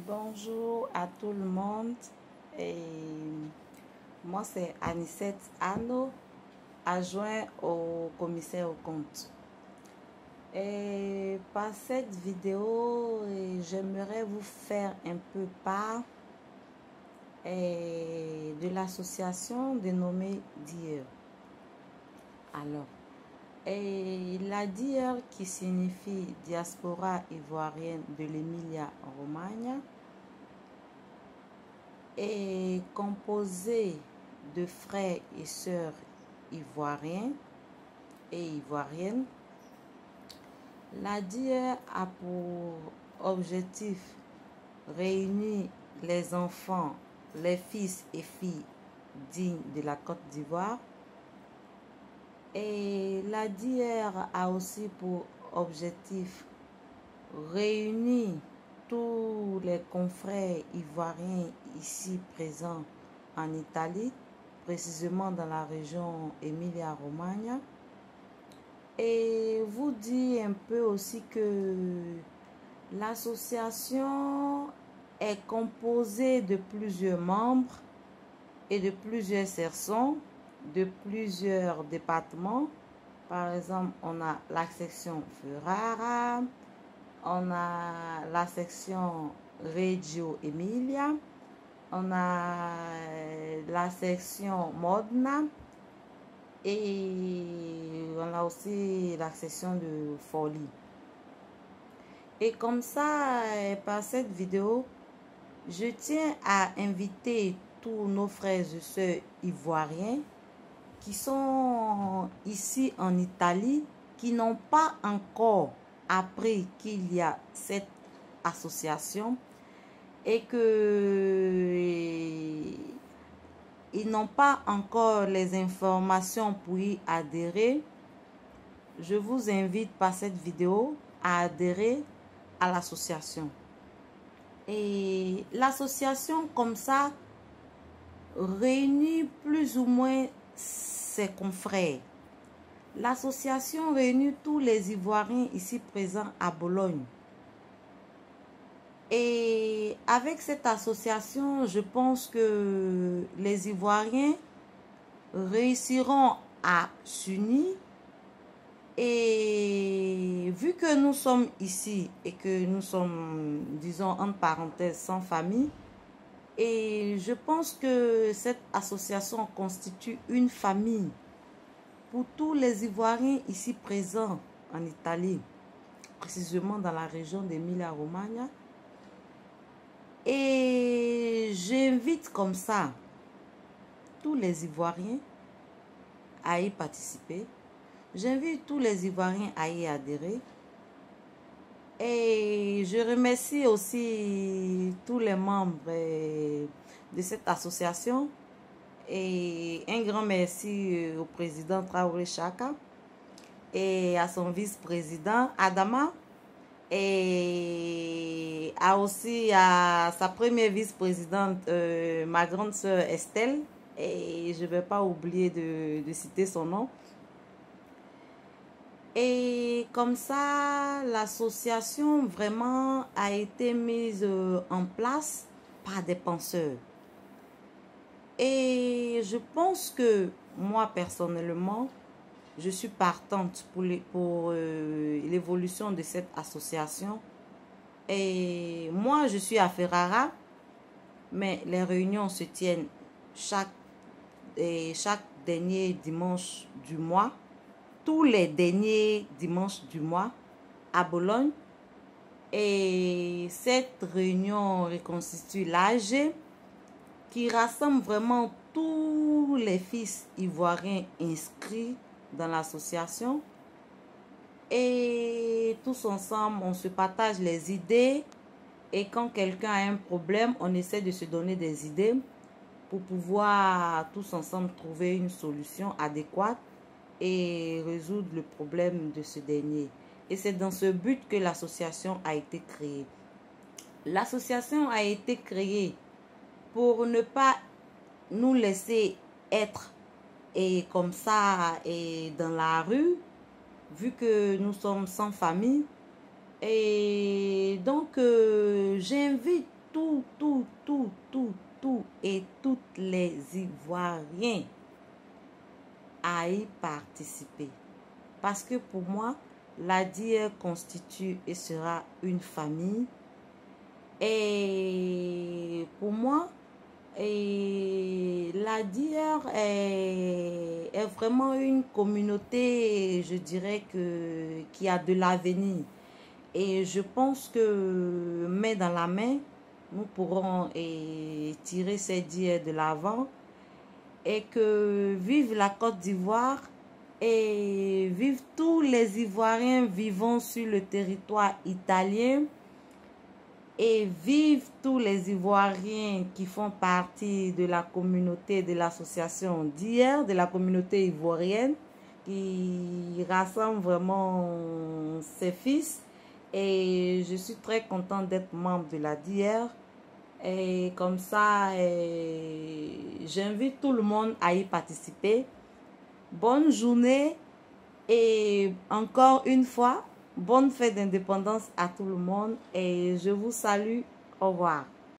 Bonjour à tout le monde. Et moi, c'est Anicette Anno, adjoint au commissaire aux comptes. Et par cette vidéo, j'aimerais vous faire un peu part de l'association dénommée DIER. Alors, la DIER, qui signifie Diaspora ivoirienne de l'Emilia-Romagna, est composée de frères et sœurs ivoiriens et ivoiriennes. La DIER a pour objectif réunir les enfants, les fils et filles dignes de la Côte d'Ivoire. Et la DIER a aussi pour objectif réunir tous les confrères ivoiriens ici présents en Italie, précisément dans la région Emilia-Romagna, et vous dire un peu aussi que l'association est composée de plusieurs membres et de plusieurs sections, de plusieurs départements. Par exemple, on a la section Ferrara, on a la section Reggio Emilia, on a la section Modena et on a aussi la section de Forlì. Et comme ça, par cette vidéo, je tiens à inviter tous nos frères et sœurs ivoiriens qui sont ici en Italie, qui n'ont pas encore appris qu'il y a cette association et que ils n'ont pas encore les informations pour y adhérer. Je vous invite par cette vidéo à adhérer à l'association. Et l'association comme ça réunit plus ou moins ses confrères. L'association réunit tous les Ivoiriens ici présents à Bologne. Et avec cette association, je pense que les Ivoiriens réussiront à s'unir. Et vu que nous sommes ici et que nous sommes, disons, entre parenthèses, sans famille, et je pense que cette association constitue une famille pour tous les Ivoiriens ici présents en Italie, précisément dans la région d'Emilia-Romagna. Et j'invite comme ça tous les Ivoiriens à y participer. J'invite tous les Ivoiriens à y adhérer. Et je remercie aussi tous les membres de cette association. Et un grand merci au président Traoré Chaka et à son vice-président Adama. Et aussi à sa première vice-présidente, ma grande sœur Estelle. Et je ne vais pas oublier de citer son nom. Et comme ça, l'association vraiment a été mise en place par des penseurs. Et je pense que moi, personnellement, je suis partante pour l'évolution de cette association. Et moi, je suis à Ferrara, mais les réunions se tiennent chaque dernier dimanche du mois, tous les derniers dimanches du mois à Bologne. Et cette réunion reconstitue l'AG qui rassemble vraiment tous les fils ivoiriens inscrits dans l'association. Et tous ensemble, on se partage les idées. Et quand quelqu'un a un problème, on essaie de se donner des idées pour pouvoir tous ensemble trouver une solution adéquate et résoudre le problème de ce dernier. Et c'est dans ce but que l'association a été créée. L'association a été créée pour ne pas nous laisser être et comme ça et dans la rue, vu que nous sommes sans famille. Et donc j'invite tout et toutes les Ivoiriens à y participer. Parce que pour moi, la DIR constitue et sera une famille. Et pour moi, la DIR est vraiment une communauté, je dirais, qui a de l'avenir. Et je pense que main dans la main, nous pourrons tirer ces DIR de l'avant. Et que vive la Côte d'Ivoire et vive tous les Ivoiriens vivant sur le territoire italien. Et vive tous les Ivoiriens qui font partie de la communauté de l'association DIR, de la communauté ivoirienne, qui rassemble vraiment ses fils. Et je suis très contente d'être membre de la DIR. Et comme ça, j'invite tout le monde à y participer. Bonne journée et encore une fois, bonne fête d'indépendance à tout le monde et je vous salue. Au revoir.